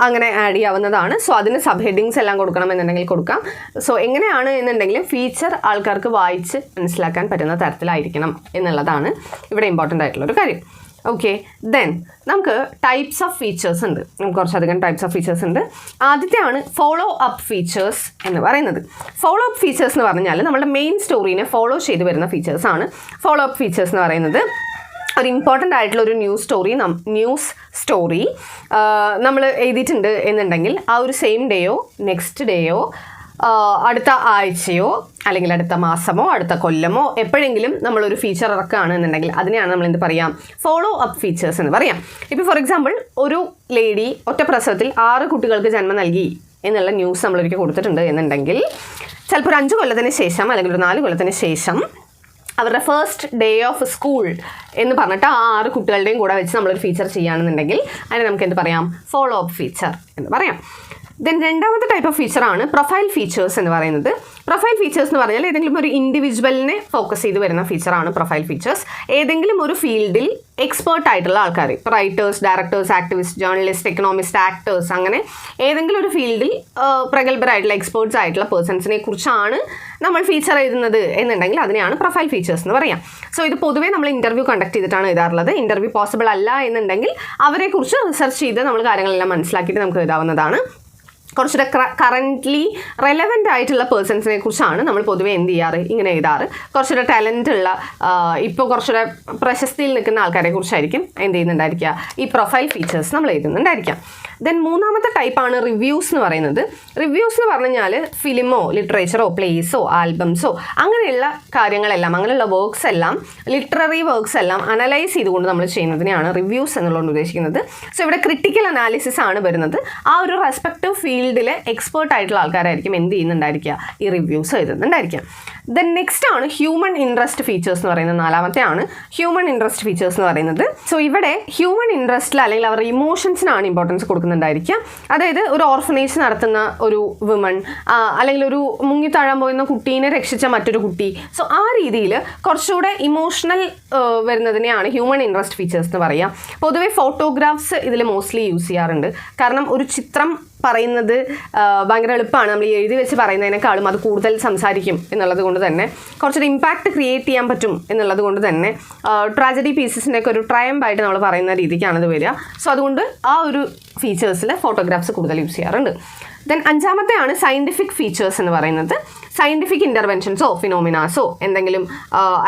അങ്ങനെ ആഡ് ചെയ്യാവുന്നതാണ്. സോ അതിന് സബ് ഹെഡിങ്സ് എല്ലാം കൊടുക്കണം എന്നുണ്ടെങ്കിൽ കൊടുക്കാം. സോ എങ്ങനെയാണ് എന്നുണ്ടെങ്കിൽ ഫീച്ചർ ആൾക്കാർക്ക് വായിച്ച് മനസ്സിലാക്കാൻ പറ്റുന്ന തരത്തിലായിരിക്കണം എന്നുള്ളതാണ് ഇവിടെ ഇമ്പോർട്ടൻ്റ് ആയിട്ടുള്ളൊരു കാര്യം. ഓക്കെ, ദെൻ നമുക്ക് ടൈപ്സ് ഓഫ് ഫീച്ചേഴ്സ് ഉണ്ട്. നമുക്ക് കുറച്ചധികം ടൈപ്സ് ഓഫ് ഫീച്ചേഴ്സ് ഉണ്ട്. ആദ്യത്തെയാണ് ഫോളോ അപ്പ് ഫീച്ചേഴ്സ് എന്ന് പറയുന്നത്. ഫോളോ അപ്പ് ഫീച്ചേഴ്സ് എന്ന് പറഞ്ഞാൽ നമ്മുടെ മെയിൻ സ്റ്റോറീനെ ഫോളോ ചെയ്ത് വരുന്ന ഫീച്ചേഴ്സാണ് ഫോളോ അപ്പ് ഫീച്ചേഴ്സ് എന്ന് പറയുന്നത്. ഒരു ഇമ്പോർട്ടൻ്റ് ആയിട്ടുള്ള ഒരു ന്യൂസ് സ്റ്റോറി നമ്മൾ എഴുതിയിട്ടുണ്ട് എന്നുണ്ടെങ്കിൽ ആ ഒരു സെയിം ഡേയോ നെക്സ്റ്റ് ഡേയോ അടുത്ത ആഴ്ചയോ അല്ലെങ്കിൽ അടുത്ത മാസമോ അടുത്ത കൊല്ലമോ എപ്പോഴെങ്കിലും നമ്മളൊരു ഫീച്ചർ ഇറക്കുകയാണ് എന്നുണ്ടെങ്കിൽ അതിനെയാണ് നമ്മൾ എന്ത് പറയാം, ഫോളോ അപ്പ് ഫീച്ചേഴ്സ് എന്ന് പറയാം. ഇപ്പോൾ ഫോർ എക്സാമ്പിൾ ഒരു ലേഡി ഒറ്റ പ്രസവത്തിൽ 6 കുട്ടികൾക്ക് ജന്മം നൽകി എന്നുള്ള ന്യൂസ് നമ്മളൊരിക്കൽ കൊടുത്തിട്ടുണ്ട് എന്നുണ്ടെങ്കിൽ ചിലപ്പോൾ ഒരു 5 കൊല്ലത്തിന് ശേഷം അല്ലെങ്കിൽ ഒരു 4 കൊല്ലത്തിന് ശേഷം അവരുടെ ഫസ്റ്റ് ഡേ ഓഫ് സ്കൂൾ എന്ന് പറഞ്ഞിട്ട് ആ 6 കുട്ടികളുടെയും കൂടെ വെച്ച് നമ്മളൊരു ഫീച്ചർ ചെയ്യുകയാണെന്നുണ്ടെങ്കിൽ അതിനെ നമുക്ക് എന്ത് പറയാം, ഫോളോ അപ്പ് ഫീച്ചർ എന്ന് പറയാം. ദെൻ രണ്ടാമത്തെ ടൈപ്പ് ഓഫ് ഫീച്ചറാണ് പ്രൊഫൈൽ ഫീച്ചേഴ്സ് എന്ന് പറയുന്നത്. പ്രൊഫൈൽ ഫീച്ചേഴ്സ് എന്ന് പറഞ്ഞാൽ ഏതെങ്കിലും ഒരു ഇൻഡിവിജ്വലിനെ ഫോക്കസ് ചെയ്ത് വരുന്ന ഫീച്ചറാണ് പ്രൊഫൈൽ ഫീച്ചേഴ്സ്. ഏതെങ്കിലും ഒരു ഫീൽഡിൽ എക്സ്പേർട്ട് ആയിട്ടുള്ള ആൾക്കാർ, ഇപ്പോൾ writers, directors, activist, journalist, economist, actors, അങ്ങനെ ഏതെങ്കിലും ഒരു ഫീൽഡിൽ പ്രഗത്ഭരായിട്ടുള്ള എക്സ്പേർട്സ് ആയിട്ടുള്ള പേഴ്സൺസിനെ കുറിച്ചാണ് നമ്മൾ ഫീച്ചർ എഴുതുന്നത് എന്നുണ്ടെങ്കിൽ അതിനെയാണ് പ്രൊഫൈൽ ഫീച്ചേഴ്സ് എന്ന് പറയാം. സോ ഇത് പൊതുവേ നമ്മൾ ഇൻ്റർവ്യൂ കണ്ടക്ട് ചെയ്തിട്ടാണ് എഴുതാറുള്ളത്. ഇൻ്റർവ്യൂ പോസിബിൾ അല്ല എന്നുണ്ടെങ്കിൽ അവരെക്കുറിച്ച് റിസർച്ച് ചെയ്ത് നമ്മൾ കാര്യങ്ങളെല്ലാം മനസ്സിലാക്കിയിട്ട് നമുക്ക് എഴുതാവുന്നതാണ്. കുറച്ചുകൂടെ കറൻ്റ്ലി റെലവൻ്റ് ആയിട്ടുള്ള പേഴ്സൺസിനെ കുറിച്ചാണ് നമ്മൾ പൊതുവേ എന്ത് ചെയ്യാറ്, ഇങ്ങനെ എഴുതാറ്. കുറച്ചുകൂടെ ടാലൻ്റ് ഉള്ള ഇപ്പോൾ കുറച്ചുകൂടെ പ്രശസ്തിയിൽ നിൽക്കുന്ന ആൾക്കാരെ കുറിച്ചായിരിക്കും എന്ത് ചെയ്യുന്നുണ്ടായിരിക്കുക, ഈ പ്രൊഫൈൽ ഫീച്ചേഴ്സ് നമ്മൾ എഴുതുന്നുണ്ടായിരിക്കാം. ദെൻ മൂന്നാമത്തെ ടൈപ്പാണ് റിവ്യൂസ് എന്ന് പറയുന്നത്. റിവ്യൂസ് എന്ന് പറഞ്ഞു കഴിഞ്ഞാൽ ഫിലിമോ ലിറ്ററേച്ചറോ പ്ലേസോ ആൽബംസോ അങ്ങനെയുള്ള കാര്യങ്ങളെല്ലാം, അങ്ങനെയുള്ള വർക്ക്സ് എല്ലാം, ലിറ്റററി വർക്ക്സ് എല്ലാം അനലൈസ് ചെയ്തുകൊണ്ട് നമ്മൾ ചെയ്യുന്നതിനെയാണ് റിവ്യൂസ് എന്നുള്ളത് ഉദ്ദേശിക്കുന്നത്. സോ ഇവിടെ ക്രിട്ടിക്കൽ അനാലിസിസ് ആണ് വരുന്നത്. ആ ഒരു റെസ്പെക്റ്റീവ് ഫീൽഡിലെ എക്സ്പേർട്ട് ആയിട്ടുള്ള ആൾക്കാരായിരിക്കും എന്ത് ചെയ്യുന്നുണ്ടായിരിക്കുക, ഈ റിവ്യൂസ് എഴുതുന്നുണ്ടായിരിക്കാം. ദെൻ നെക്സ്റ്റ് ആണ് ഹ്യൂമൻ ഇൻട്രസ്റ്റ് ഫീച്ചേഴ്സ് എന്ന് പറയുന്നത്. നാലാമത്തെ ആണ് ഹ്യൂമൻ ഇൻട്രസ്റ്റ് ഫീച്ചേഴ്സ് എന്ന് പറയുന്നത്. സോ ഇവിടെ ഹ്യൂമൻ ഇൻട്രസ്റ്റിൽ അല്ലെങ്കിൽ അവരുടെ ഇമോഷൻസിനാണ് ഇമ്പോർട്ടൻസ് കൊടുക്കുന്നുണ്ടായിരിക്കുക. അതായത് ഒരു ഓർഫനേജ് നടത്തുന്ന ഒരു വുമൺ, അല്ലെങ്കിൽ ഒരു മുങ്ങിത്താഴാൻ പോയിരുന്ന കുട്ടീനെ രക്ഷിച്ച മറ്റൊരു കുട്ടി. സോ ആ രീതിയിൽ കുറച്ചുകൂടെ ഇമോഷണൽ വരുന്നതിനെയാണ് ഹ്യൂമൻ ഇൻട്രസ്റ്റ് ഫീച്ചേഴ്സ് എന്ന് പറയുക. പൊതുവെ ഫോട്ടോഗ്രാഫ്സ് ഇതിൽ മോസ്റ്റ്ലി യൂസ് ചെയ്യാറുണ്ട്. കാരണം ഒരു ചിത്രം പറയുന്നത് ഭയങ്കര എളുപ്പമാണ്. നമ്മൾ എഴുതി വെച്ച് പറയുന്നതിനേക്കാളും അത് കൂടുതൽ സംസാരിക്കും എന്നുള്ളത് കൊണ്ട് തന്നെ കുറച്ചൊരു ഇമ്പാക്റ്റ് ക്രിയേറ്റ് ചെയ്യാൻ പറ്റും എന്നുള്ളത് കൊണ്ട് തന്നെ ട്രാജഡി പീസസിൻ്റെയൊക്കെ ഒരു ട്രയംബായിട്ട് നമ്മൾ പറയുന്ന രീതിക്കാണത് വരിക. സോ അതുകൊണ്ട് ആ ഒരു ഫീച്ചേഴ്സിൽ ഫോട്ടോഗ്രാഫ്സ് കൂടുതൽ യൂസ് ചെയ്യാറുണ്ട്. ദെൻ അഞ്ചാമത്തെയാണ് സയൻറ്റിഫിക് ഫീച്ചേഴ്സ് എന്ന് പറയുന്നത്. സയൻറ്റിഫിക് ഇൻ്റർവെൻഷൻസോ ഫിനോമിനാസോ എന്തെങ്കിലും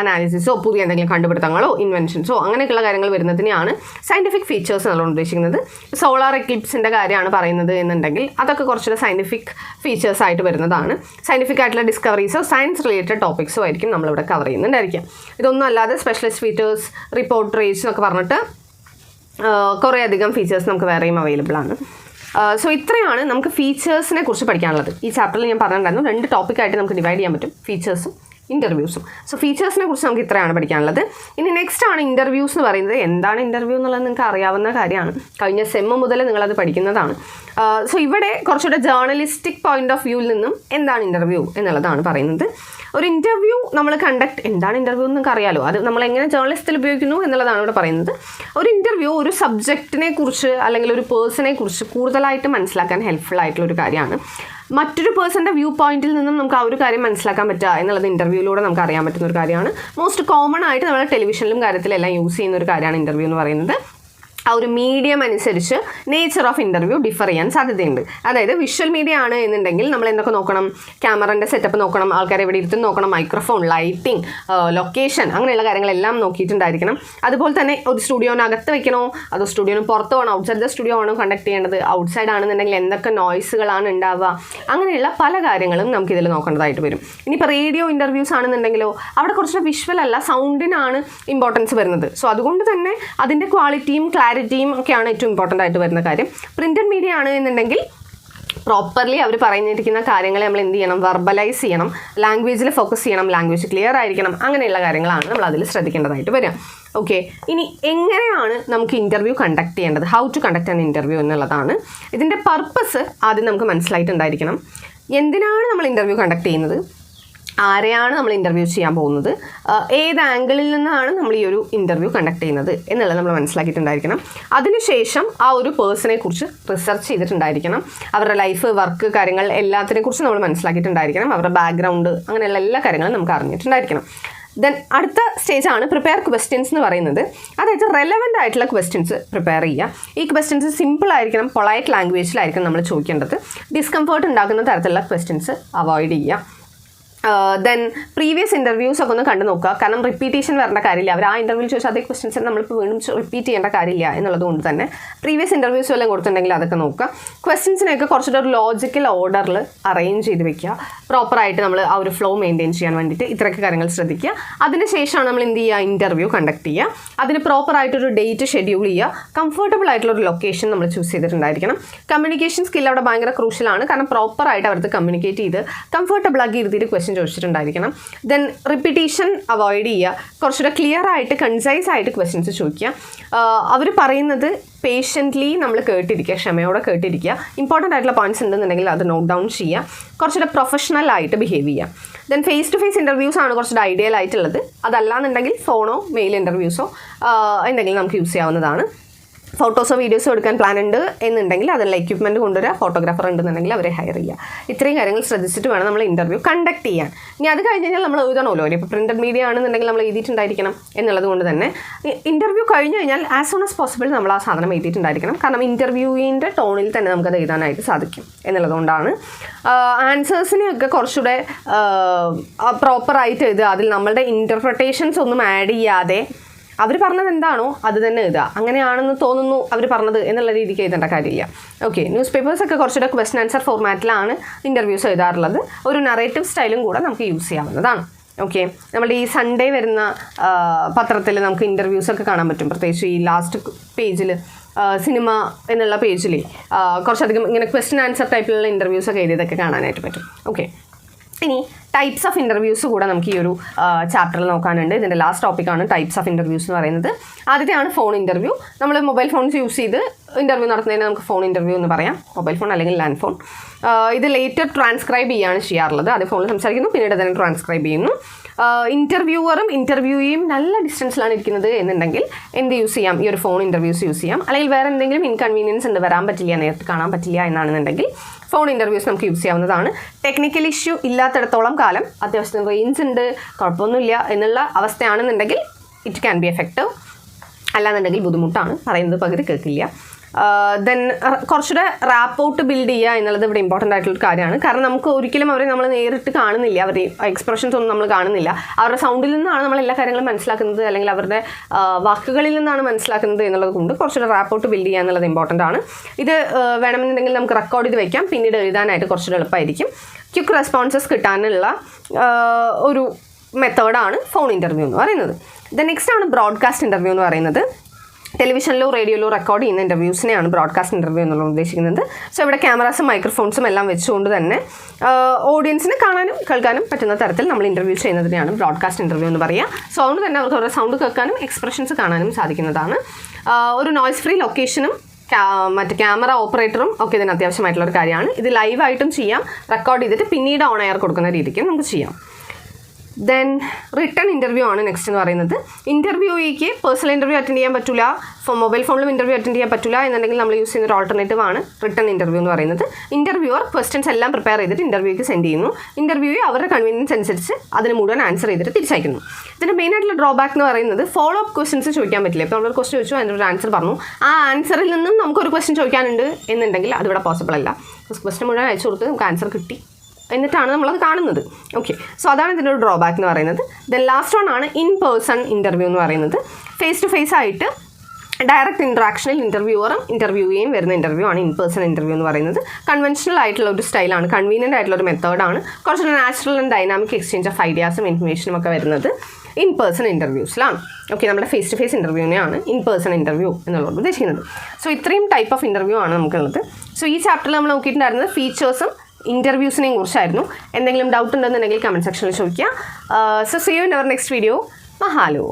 അനാലിസിസോ പുതിയ എന്തെങ്കിലും കണ്ടുപിടുത്തങ്ങളോ ഇൻവെൻഷൻസോ അങ്ങനെയൊക്കെയുള്ള കാര്യങ്ങൾ വരുന്നതിനെയാണ് സയൻറ്റിഫിക് ഫീച്ചേഴ്സ് എന്നുള്ളത് ഉദ്ദേശിക്കുന്നത്. സോളാർ എക്ലിപ്സിൻ്റെ കാര്യമാണ് പറയുന്നത് എന്നുണ്ടെങ്കിൽ അതൊക്കെ കുറച്ചുകൂടെ സയൻറ്റിഫിക് ഫീച്ചേഴ്സ് ആയിട്ട് വരുന്നതാണ്. സയൻറ്റിഫിക് ആയിട്ടുള്ള ഡിസ്കവറീസോ സയൻസ് റിലേറ്റഡ് ടോപ്പിക്സോ ആയിരിക്കും നമ്മളിവിടെ കവർ ചെയ്യുന്നുണ്ടായിരിക്കാം. ഇതൊന്നും അല്ലാതെ സ്പെഷ്യലിസ്റ്റ് ഫീച്ചേഴ്സ്, റിപ്പോർട്ടറേജ് എന്നൊക്കെ പറഞ്ഞിട്ട് കുറേ അധികം ഫീച്ചേഴ്സ് നമുക്ക് വേറെയും അവൈലബിൾ ആണ്. സോ ഇത്രയാണ് നമുക്ക് ഫീച്ചേഴ്സിനെ കുറിച്ച് പഠിക്കാനുള്ളത്. ഈ ചാപ്റ്ററിൽ ഞാൻ പറഞ്ഞിട്ടുണ്ടായിരുന്നു 2 ടോപ്പിക്കായിട്ട് നമുക്ക് ഡിവൈഡ് ചെയ്യാൻ പറ്റും, ഫീച്ചേഴ്സും ഇൻ്റർവ്യൂസും. സോ ഫീച്ചേഴ്സിനെ കുറിച്ച് നമുക്ക് ഇത്രയാണ് പഠിക്കാനുള്ളത്. ഇനി നെക്സ്റ്റ് ആണ് ഇൻ്റർവ്യൂസ് എന്ന് പറയുന്നത്. എന്താണ് ഇൻ്റർവ്യൂ എന്നുള്ളത് നിങ്ങൾക്ക് അറിയാവുന്ന കാര്യമാണ്, കഴിഞ്ഞ സെമ്മ് മുതൽ നിങ്ങളത് പഠിക്കുന്നതാണ്. സോ ഇവിടെ കുറച്ചുകൂടെ ജേർണലിസ്റ്റിക് പോയിന്റ് ഓഫ് വ്യൂവിൽ നിന്നും എന്താണ് ഇൻ്റർവ്യൂ എന്നുള്ളതാണ് പറയുന്നത്. ഒരു ഇൻ്റർവ്യൂ നമ്മൾ എന്താണ് ഇൻ്റർവ്യൂ എന്ന് നിങ്ങൾക്ക് അറിയാലോ, അത് നമ്മൾ എങ്ങനെ ജേർണലിസ്റ്റിൽ ഉപയോഗിക്കുന്നു എന്നുള്ളതാണ് ഇവിടെ പറയുന്നത്. ഒരു ഇൻ്റർവ്യൂ ഒരു സബ്ജക്റ്റിനെ കുറിച്ച് അല്ലെങ്കിൽ ഒരു പേഴ്സണെ കുറിച്ച് കൂടുതലായിട്ട് മനസ്സിലാക്കാൻ ഹെൽപ്ഫുൾ ആയിട്ടുള്ള ഒരു കാര്യമാണ്. മറ്റൊരു പേഴ്സൻ്റെ വ്യൂ പോയിന്റിൽ നിന്നും നമുക്ക് ആ ഒരു കാര്യം മനസ്സിലാക്കാൻ പറ്റുക എന്നുള്ളത് ഇൻ്റർവ്യൂയിലൂടെ നമുക്ക് അറിയാൻ പറ്റുന്ന ഒരു കാര്യമാണ്. മോസ്റ്റ് കോമൺ ആയിട്ട് നമ്മൾ ടെലിവിഷനിലും കാര്യത്തിലെല്ലാം യൂസ് ചെയ്യുന്ന ഒരു കാര്യമാണ് ഇൻ്റർവ്യൂ എന്ന് പറയുന്നത്. ആ ഒരു മീഡിയം അനുസരിച്ച് നേച്ചർ ഓഫ് ഇൻ്റർവ്യൂ ഡിഫർ ചെയ്യാൻ സാധ്യതയുണ്ട്. അതായത് വിഷ്വൽ മീഡിയ ആണ് എന്നുണ്ടെങ്കിൽ നമ്മൾ എന്തൊക്കെ നോക്കണം, ക്യാമറൻ്റെ സെറ്റപ്പ് നോക്കണം, ആൾക്കാരെ എവിടെ ഇരുത്തും നോക്കണം, മൈക്രോഫോൺ, ലൈറ്റിംഗ്, ലൊക്കേഷൻ, അങ്ങനെയുള്ള കാര്യങ്ങളെല്ലാം നോക്കിയിട്ടുണ്ടായിരിക്കണം. അതുപോലെ തന്നെ ഒരു സ്റ്റുഡിയോനകത്ത് വെക്കണോ അതോ സ്റ്റുഡിയോന് പുറത്ത് വേണോ, ഔട്ട്സൈഡ് ദ സ്റ്റുഡിയോ ആണോ കണ്ടക്ട് ചെയ്യേണ്ടത്, ഔട്ട്സൈഡ് ആണെന്നുണ്ടെങ്കിൽ എന്തൊക്കെ നോയ്സുകളാണ് ഉണ്ടാവുക, അങ്ങനെയുള്ള പല കാര്യങ്ങളും നമുക്കിതിൽ നോക്കേണ്ടതായിട്ട് വരും. ഇനിയിപ്പോൾ റേഡിയോ ഇൻ്റർവ്യൂസ് ആണെന്നുണ്ടെങ്കിലോ അവിടെ കുറച്ച് വിഷ്വൽ അല്ല, സൗണ്ടിനാണ് ഇമ്പോർട്ടൻസ് വരുന്നത്. സോ അതുകൊണ്ട് തന്നെ അതിൻ്റെ ക്വാളിറ്റിയും ക്ലാരിറ്റിയും ഒക്കെയാണ് ഏറ്റവും ഇമ്പോർട്ടൻ്റ് ആയിട്ട് വരുന്ന കാര്യം. പ്രിൻറ്റഡ് മീഡിയ ആണ് എന്നുണ്ടെങ്കിൽ പ്രോപ്പർലി അവർ പറഞ്ഞിരിക്കുന്ന കാര്യങ്ങളെ നമ്മൾ എന്ത് ചെയ്യണം, വെർബലൈസ് ചെയ്യണം, ലാംഗ്വേജിൽ ഫോക്കസ് ചെയ്യണം, ലാംഗ്വേജ് ക്ലിയർ ആയിരിക്കണം, അങ്ങനെയുള്ള കാര്യങ്ങളാണ് നമ്മൾ അതിൽ ശ്രദ്ധിക്കേണ്ടതായിട്ട് വരിക. ഓക്കെ, ഇനി എങ്ങനെയാണ് നമുക്ക് ഇൻ്റർവ്യൂ കണ്ടക്ട് ചെയ്യേണ്ടത്, how to conduct an interview എന്നുള്ളതാണ്. ഇതിൻ്റെ പർപ്പസ് ആദ്യം നമുക്ക് മനസ്സിലായിട്ടുണ്ടായിരിക്കണം. എന്തിനാണ് നമ്മൾ ഇൻ്റർവ്യൂ കണ്ടക്ട് ചെയ്യുന്നത്, ആരെയാണ് നമ്മൾ ഇൻ്റർവ്യൂ ചെയ്യാൻ പോകുന്നത്, ഏത് ആംഗിളിൽ നിന്നാണ് നമ്മൾ ഈ ഒരു ഇൻ്റർവ്യൂ കണ്ടക്ട് ചെയ്യുന്നത് എന്നുള്ളത് നമ്മൾ മനസ്സിലാക്കിയിട്ടുണ്ടായിരിക്കണം. അതിനുശേഷം ആ ഒരു പേഴ്സണെ കുറിച്ച് റിസർച്ച് ചെയ്തിട്ടുണ്ടായിരിക്കണം. അവരുടെ ലൈഫ്, വർക്ക്, കാര്യങ്ങൾ എല്ലാത്തിനെ കുറിച്ച് നമ്മൾ മനസ്സിലാക്കിയിട്ടുണ്ടായിരിക്കണം. അവരുടെ ബാക്ക്ഗ്രൗണ്ട്, അങ്ങനെയുള്ള എല്ലാ കാര്യങ്ങളും നമുക്ക് അറിഞ്ഞിട്ടുണ്ടായിരിക്കണം. ദെൻ അടുത്ത സ്റ്റേജാണ് പ്രിപ്പയർ ക്വസ്റ്റ്യൻസ് എന്ന് പറയുന്നത്. അതായത് റെലവൻ്റ് ആയിട്ടുള്ള ക്വസ്റ്റ്യൻസ് പ്രിപ്പയർ ചെയ്യുക. ഈ ക്വസ്റ്റ്യൻസ് സിമ്പിൾ ആയിരിക്കണം, പൊളൈറ്റ് ലാംഗ്വേജിലായിരിക്കും നമ്മൾ ചോദിക്കേണ്ടത്. ഡിസ്കംഫേർട്ട് ഉണ്ടാക്കുന്ന തരത്തിലുള്ള ക്വസ്റ്റ്യൻസ് അവോയ്ഡ് ചെയ്യുക. ദെൻ പ്രീവിയസ് ഇൻ്റർവ്യൂസ് ഒക്കെ ഒന്ന് കണ്ടു നോക്കുക. കാരണം റിപ്പീറ്റേഷൻ വരേണ്ട കാര്യമില്ല. അവർ ആ ഇൻ്റർവ്യൂവിൽ ചോദിച്ചാൽ അതേ ക്വസ്റ്റ്യൻസ് നമ്മളിപ്പോൾ വീണ്ടും റിപ്പീറ്റ് ചെയ്യേണ്ട കാര്യമില്ല എന്നുള്ളത് കൊണ്ട് തന്നെ പ്രീവിയസ് ഇൻ്റർവ്യൂസ് എല്ലാം കൊടുത്തിട്ടുണ്ടെങ്കിൽ അതൊക്കെ നോക്കുക. ക്വസ്റ്റ്യൻസിനെയൊക്കെ കുറച്ചുകൂടെ ഒരു ലോജിക്കൽ ഓർഡറിൽ അറേഞ്ച് ചെയ്ത് വെക്കുക. പ്രോപ്പറായിട്ട് നമ്മൾ ആ ഒരു ഫ്ലോ മെയിൻറ്റെയിൻ ചെയ്യാൻ വേണ്ടിയിട്ട് ഇത്രയൊക്കെ കാര്യങ്ങൾ ശ്രദ്ധിക്കുക. അതിനുശേഷമാണ് നമ്മൾ എന്ത് ചെയ്യുക, ഇൻ്റർവ്യൂ കണ്ടക്ട് ചെയ്യുക. അതിന് പ്രോപ്പറായിട്ടൊരു ഡേറ്റ് ഷെഡ്യൂൾ ചെയ്യുക. കംഫർട്ടബിൾ ആയിട്ടുള്ളൊരു ലൊക്കേഷൻ നമ്മൾ ചൂസ് ചെയ്തിട്ടുണ്ടായിരിക്കണം. കമ്മ്യൂണിക്കേഷൻ സ്കിൽ അവിടെ ഭയങ്കര ക്രൂഷ്യലാണ്. കാരണം പ്രോപ്പറായിട്ട് അവർക്ക് കമ്മ്യൂണിക്കേറ്റ് ചെയ്ത് കംഫർട്ടബിളാക്കി ഇരുത്തിയിട്ട് ക്വസ്റ്റ്യൻ ചോദിച്ചിട്ടുണ്ടായിരിക്കണം. ദെൻ റിപ്പീറ്റേഷൻ അവോയ്ഡ് ചെയ്യുക. കുറച്ചുകൂടെ ക്ലിയർ ആയിട്ട് കൺസൈസ് ആയിട്ട് ക്വസ്റ്റ്യൻസ് ചോദിക്കുക. അവർ പറയുന്നത് പേഷ്യൻ്റ്ലി നമ്മൾ കേട്ടിരിക്കുക, ക്ഷമയോടെ കേട്ടിരിക്കുക. ഇമ്പോർട്ടൻ്റ് ആയിട്ടുള്ള പോയിന്റ്സ് ഉണ്ടെന്നുണ്ടെങ്കിൽ അത് നോട്ട് ഡൗൺ ചെയ്യുക. കുറച്ചുകൂടെ പ്രൊഫഷണൽ ആയിട്ട് ബിഹേവ് ചെയ്യുക. Then face to face interviews ആണ് കുറച്ചുകൂടെ ഐഡിയൽ ആയിട്ടുള്ളത്. അതല്ലാന്നുണ്ടെങ്കിൽ ഫോണോ മെയിൽ ഇൻ്റർവ്യൂസോ എന്തെങ്കിലും നമുക്ക് യൂസ് ചെയ്യാവുന്നതാണ്. ഫോട്ടോസോ വീഡിയോസോ എടുക്കാൻ പ്ലാൻ ഉണ്ട് എന്നുണ്ടെങ്കിൽ അതിനുള്ള എക്യുപ്മെൻറ്റ് കൊണ്ടുവരിക. ഫോട്ടോഗ്രാഫർ ഉണ്ടെന്നുണ്ടെങ്കിൽ അവരെ ഹയർ ചെയ്യുക. ഇത്രയും കാര്യങ്ങൾ ശ്രദ്ധിച്ചിട്ട് വേണം നമ്മൾ ഇൻ്റർവ്യൂ കണ്ടക്ട് ചെയ്യാൻ. ഇനി അത് കഴിഞ്ഞ് കഴിഞ്ഞാൽ നമ്മൾ എഴുതണമല്ലോ. ഇപ്പോൾ പ്രിൻറ്റഡ് മീഡിയ ആണെന്നുണ്ടെങ്കിൽ നമ്മൾ എഴുതിയിട്ടുണ്ടായിരിക്കണം എന്നുള്ളത് കൊണ്ട് തന്നെ ഇൻ്റർവ്യൂ കഴിഞ്ഞ് കഴിഞ്ഞാൽ ആസ് സൂൺ ആസ് പോസിബിൾ നമ്മൾ ആ സാധനം എഴുതിയിട്ടുണ്ടായിരിക്കണം. കാരണം ഇൻ്റർവ്യൂവിൻ്റെ ടോണിൽ തന്നെ നമുക്കത് എഴുതാനായിട്ട് സാധിക്കും എന്നുള്ളതുകൊണ്ടാണ്. ആൻസേഴ്സിനെയൊക്കെ കുറച്ചുകൂടെ പ്രോപ്പറായിട്ട് എഴുതുക. അതിൽ നമ്മളുടെ ഇൻ്റർപ്രിട്ടേഷൻസ് ഒന്നും ആഡ് ചെയ്യാതെ അവർ പറഞ്ഞത് എന്താണോ അത് തന്നെ എഴുതുക. അങ്ങനെയാണെന്ന് തോന്നുന്നു അവർ പറഞ്ഞത് എന്നുള്ള രീതിക്ക് എഴുതേണ്ട കാര്യമില്ല. ഓക്കെ, ന്യൂസ് പേപ്പേഴ്സൊക്കെ കുറച്ചുകൂടെ ക്വസ്റ്റൻ ആൻസർ ഫോർമാറ്റിലാണ് ഇൻ്റർവ്യൂസ് എഴുതാറുള്ളത്. ഒരു നറേറ്റീവ് സ്റ്റൈലും കൂടെ നമുക്ക് യൂസ് ചെയ്യാവുന്നതാണ്. ഓക്കെ, നമ്മുടെ ഈ സൺഡേ വരുന്ന പത്രത്തിൽ നമുക്ക് ഇൻ്റർവ്യൂസൊക്കെ കാണാൻ പറ്റും. പ്രത്യേകിച്ച് ഈ ലാസ്റ്റ് പേജിൽ, സിനിമ എന്നുള്ള പേജിൽ കുറച്ചധികം ഇങ്ങനെ ക്വസ്റ്റൻ ആൻസർ ടൈപ്പിലുള്ള ഇൻ്റർവ്യൂസൊക്കെ എഴുതിയതൊക്കെ കാണാനായിട്ട് പറ്റും. ഓക്കെ, ഇനി ടൈപ്സ് ഓഫ് ഇൻ്റർവ്യൂസ് കൂടെ നമുക്ക് ഈ ഒരു ചാപ്റ്ററിൽ നോക്കാനുണ്ട്. ഇതിൻ്റെ ലാസ്റ്റ് ടോപ്പിക്കാണ് ടൈപ്സ് ഓഫ് ഇൻ്റർവ്യൂസ് എന്ന് പറയുന്നത്. ആദ്യത്തെയാണ് ഫോൺ ഇൻ്റർവ്യൂ. നമ്മൾ മൊബൈൽ ഫോൺസ് യൂസ് ചെയ്ത് ഇൻ്റർവ്യൂ നടത്തുന്നതിന് നമുക്ക് ഫോൺ ഇൻ്റർവ്യൂ എന്ന് പറയാം. മൊബൈൽ ഫോൺ അല്ലെങ്കിൽ ലാൻഡ് ഫോൺ. ഇത് ലേറ്റർ ട്രാൻസ്ക്രൈബ് ചെയ്യുകയാണ് ചെയ്യാറുള്ളത്. അത് ഫോണിൽ സംസാരിക്കുന്നു, പിന്നീട് അതിനെ ട്രാൻസ്ക്രൈബ് ചെയ്യുന്നു. ഇൻ്റർവ്യൂവറും ഇൻ്റർവ്യൂയും നല്ല ഡിസ്റ്റൻസിലാണ് ഇരിക്കുന്നത് എന്നുണ്ടെങ്കിൽ എന്ത് യൂസ് ചെയ്യാം, ഈ ഒരു ഫോൺ ഇൻ്റർവ്യൂസ് യൂസ് ചെയ്യാം. അല്ലെങ്കിൽ വേറെ എന്തെങ്കിലും ഇൻകൺവീനിയൻസ് ഉണ്ട്, വരാൻ പറ്റില്ല, നേരിട്ട് കാണാൻ പറ്റില്ല എന്നാണെന്നുണ്ടെങ്കിൽ ഫോൺ ഇൻ്റർവ്യൂസ് നമുക്ക് യൂസ് ചെയ്യാവുന്നതാണ്. ടെക്നിക്കൽ ഇഷ്യൂ ഇല്ലാത്തിടത്തോളം കാലം, അത്യാവശ്യത്തിന് റേഞ്ച് ഉണ്ട്, കുഴപ്പമൊന്നുമില്ല എന്നുള്ള അവസ്ഥയാണെന്നുണ്ടെങ്കിൽ ഇറ്റ് ക്യാൻ ബി എഫക്റ്റീവ്. അല്ലാന്നുണ്ടെങ്കിൽ ബുദ്ധിമുട്ടാണ്, പറയുന്നത് പകുതി കേൾക്കില്ല. ദെൻ കുറച്ചുകൂടെ റാപ്പൗട്ട് ബിൽഡ് ചെയ്യുക എന്നുള്ളത് ഇവിടെ ഇമ്പോർട്ടൻ്റ് ആയിട്ടുള്ളൊരു കാര്യമാണ്. കാരണം നമുക്ക് ഒരിക്കലും അവരെ നമ്മൾ നേരിട്ട് കാണുന്നില്ല, അവരുടെ എക്സ്പ്രഷൻസ് ഒന്നും നമ്മൾ കാണുന്നില്ല. അവരുടെ സൗണ്ടിൽ നിന്നാണ് നമ്മൾ എല്ലാ കാര്യങ്ങളും മനസ്സിലാക്കുന്നത്, അല്ലെങ്കിൽ അവരുടെ വാക്കുകളിൽ നിന്നാണ് മനസ്സിലാക്കുന്നത് എന്നുള്ളത് കൊണ്ട് കുറച്ചുകൂടെ റാപ്പൗട്ട് ബിൽഡ് ചെയ്യുക എന്നുള്ളത് ഇമ്പോർട്ടൻ്റ് ആണ്. ഇത് വേണമെന്നുണ്ടെങ്കിൽ നമുക്ക് റെക്കോർഡ് ചെയ്ത് വയ്ക്കാം, പിന്നീട് എഴുതാനായിട്ട് കുറച്ചുകൂടെ എളുപ്പമായിരിക്കും. ക്വിക്ക് റെസ്പോൺസസ് കിട്ടാനുള്ള ഒരു മെത്തേഡാണ് ഫോൺ ഇൻ്റർവ്യൂ എന്ന് പറയുന്നത്. ദെൻ നെക്സ്റ്റ് ആണ് ബ്രോഡ്കാസ്റ്റ് ഇൻ്റർവ്യൂ എന്ന് പറയുന്നത്. ടെലിവിഷനിലോ റേഡിയോയിലോ റെക്കോർഡ് ചെയ്യുന്ന ഇൻ്റർവ്യൂസിനെയാണ് ബ്രോഡ്കാസ്റ്റ് ഇൻ്റർവ്യൂ എന്നുള്ളത് ഉദ്ദേശിക്കുന്നത്. സോ ഇവിടെ ക്യാമറാസും മൈക്രോഫോൺസും എല്ലാം വെച്ചുകൊണ്ട് തന്നെ ഓഡിയൻസിന് കാണാനും കേൾക്കാനും പറ്റുന്ന തരത്തിൽ നമ്മൾ ഇൻ്റർവ്യൂ ചെയ്യുന്നതിനെയാണ് ബ്രോഡ്കാസ്റ്റ് ഇൻ്റർവ്യൂ എന്ന് പറയുക. സോ അതുകൊണ്ട് തന്നെ അവർക്ക് അവരുടെ സൗണ്ട് കേൾക്കാനും എക്സ്പ്രഷൻസ് കാണാനും സാധിക്കുന്നതാണ്. ഒരു നോയ്സ് ഫ്രീ ലൊക്കേഷനും മറ്റ് ക്യാമറ ഓപ്പറേറ്ററും ഒക്കെ ഇതിന് അത്യാവശ്യമായിട്ടുള്ളൊരു കാര്യമാണ്. ഇത് ലൈവായിട്ടും ചെയ്യാം, റെക്കോർഡ് ചെയ്തിട്ട് പിന്നീട് ഓൺ എയർ കൊടുക്കുന്ന രീതിക്ക് നമുക്ക് ചെയ്യാം. ദെൻ റിട്ടൺ ഇൻ്റർവ്യൂ ആണ് നെക്സ്റ്റ് എന്ന് പറയുന്നത്. ഇൻ്റർവ്യൂയിക്ക് പേഴ്സണൽ ഇൻ്റർവ്യൂ അറ്റൻഡ് ചെയ്യാൻ പറ്റില്ല, മൊബൈൽ ഫോണിലും ഇൻ്റർവ്യൂ അറ്റൻഡ് ചെയ്യാൻ പറ്റില്ല എന്നുണ്ടെങ്കിൽ നമ്മൾ യൂസ് ചെയ്യുന്ന ഒരു ഓൾട്ടർനേറ്റീവ് ആണ് റിട്ടൺ ഇൻ്റർവ്യൂ എന്ന് പറയുന്നത്. ഇൻ്റർവ്യൂവർ ക്വസ്റ്റ്യൻസ് എല്ലാം പ്രിപ്പയർ ചെയ്തിട്ട് ഇൻ്റർവ്യൂക്ക് സെൻഡ് ചെയ്യുന്നു. ഇൻ്റർവ്യൂ അവരുടെ കൺവീനിയൻസ് അനുസരിച്ച് അതിന് മുഴുവൻ ആൻസർ ചെയ്തിട്ട് തിരിച്ചയക്കുന്നു. ഇതിൻ്റെ മെയിൻ ആയിട്ടുള്ള ഡ്രോബാക്ക് എന്ന് പറയുന്നത് ഫോളോ അപ്പ് ക്വസ്റ്റ്യൻസ് ചോദിക്കാൻ പറ്റില്ല. ഇപ്പോൾ നമ്മളൊരു ക്വസ്റ്റ്യൻ ചോദിച്ചു, അതിൻ്റെ ഒരു ആൻസർ പറഞ്ഞു, ആ ആൻസറിൽ നിന്നും നമുക്കൊരു ക്വസ്റ്റ്യൻ ചോദിക്കാനുണ്ട് എന്നുണ്ടെങ്കിൽ അതിവിടെ പോസിബിൾ അല്ല. ക്വസ്റ്റ്യൻ മുഴുവൻ അയച്ചു കൊടുത്ത് നമുക്ക് ആൻസർ കിട്ടി എന്നിട്ടാണ് നമ്മളത് കാണുന്നത്. ഓക്കെ, സോ അതാണ് ഇതിൻ്റെ ഒരു ഡ്രോബാക്ക് എന്ന് പറയുന്നത്. ദെൻ ലാസ്റ്റ് വൺ ആണ് ഇൻ പേഴ്സൺ ഇൻ്റർവ്യൂ എന്ന് പറയുന്നത്. ഫേസ് ടു ഫേസ് ആയിട്ട് ഡയറക്റ്റ് ഇൻട്രാക്ഷനിൽ ഇൻ്റർവ്യൂവറും ഇൻ്റർവ്യൂവേയും വരുന്ന ഇൻ്റർവ്യൂ ആണ് ഇൻ പേഴ്സൺ ഇൻ്റർവ്യൂ എന്ന് പറയുന്നത്. കൺവെൻഷണൽ ആയിട്ടുള്ള ഒരു സ്റ്റൈലാണ്, കൺവീനിയൻ്റ് ആയിട്ടുള്ള ഒരു മെത്തേഡാണ്. കുറച്ചുകൂടി natural and dynamic exchange of ഐഡിയാസും ഇൻഫർമേഷനും ഒക്കെ വരുന്നത് ഇൻ പേഴ്സൺ ഇൻ്റർവ്യൂസിലാണ്. ഓക്കെ, നമ്മുടെ ഫേസ് ടു ഫേസ് ഇൻ്റർവ്യൂവിനെയാണ് ഇൻ പേഴ്സൺ ഇൻ്റർവ്യൂ എന്നുള്ളത് ഉദ്ദേശിക്കുന്നത്. സോ ഇത്രയും ടൈപ്പ് ഓഫ് ഇൻ്റർവ്യൂ ആണ് നമുക്കുള്ളത്. സോ ഈ ചാപ്റ്ററിൽ നമ്മൾ നോക്കിയിട്ടുണ്ടായിരുന്നത് ഫീച്ചേഴ്സും ഇൻ്റർവ്യൂസിനെയും കുറിച്ചായിരുന്നു. എന്തെങ്കിലും ഡൗട്ട് ഉണ്ടെന്നുണ്ടെങ്കിൽ കമൻറ്റ് സെക്ഷനിൽ ചോദിക്കുക. So see you in our next video. മഹാലോ.